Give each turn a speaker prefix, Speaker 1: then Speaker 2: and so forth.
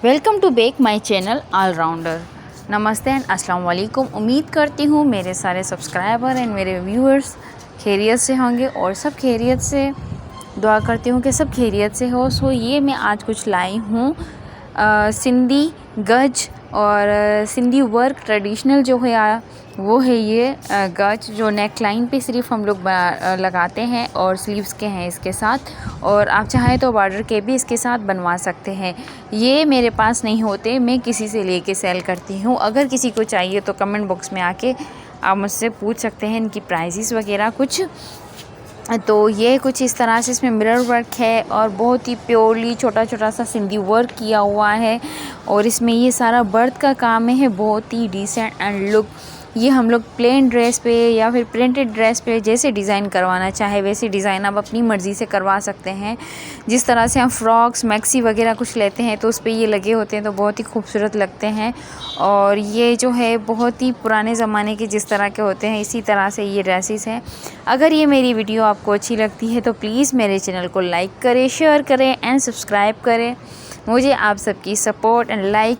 Speaker 1: Welcome to back my channel allrounder. नमस्ते and अस्सलाम वालेकुम। उम्मीद करती हूँ मेरे सारे सब्सक्राइबर एंड मेरे व्यूअर्स खैरियत से होंगे और सब खैरियत से। दुआ करती हूँ कि सब खैरियत से हो। सो ये मैं आज कुछ लाई हूँ सिंधी गज और सिंधी वर्क ट्रेडिशनल जो है वो है ये गज जो नेक लाइन पे सिर्फ हम लोग लगाते हैं और स्लीव्स के हैं इसके साथ, और आप चाहें तो बॉर्डर के भी इसके साथ बनवा सकते हैं। ये मेरे पास नहीं होते, मैं किसी से लेके सेल करती हूँ। अगर किसी को चाहिए तो कमेंट बॉक्स में आके आप मुझसे पूछ सकते हैं इनकी प्राइसेस वगैरह कुछ। तो ये कुछ इस तरह से इसमें मिरर वर्क है और बहुत ही प्योरली छोटा छोटा सा सिंधी वर्क किया हुआ है, और इसमें ये सारा बर्थ का काम है, बहुत ही डिसेंट एंड लुक। ये हम लोग प्लेन ड्रेस पे या फिर प्रिंटेड ड्रेस पे जैसे डिज़ाइन करवाना चाहे वैसे डिज़ाइन आप अपनी मर्ज़ी से करवा सकते हैं। जिस तरह से हम फ्रॉक्स मैक्सी वगैरह कुछ लेते हैं तो उस पर ये लगे होते हैं तो बहुत ही खूबसूरत लगते हैं। और ये जो है बहुत ही पुराने ज़माने के जिस तरह के होते हैं इसी तरह से ये ड्रेसेस हैं। अगर ये मेरी वीडियो आपको अच्छी लगती है तो प्लीज़ मेरे चैनल को लाइक करें, शेयर करें एंड सब्सक्राइब करें। मुझे आप सबकी सपोर्ट एंड लाइक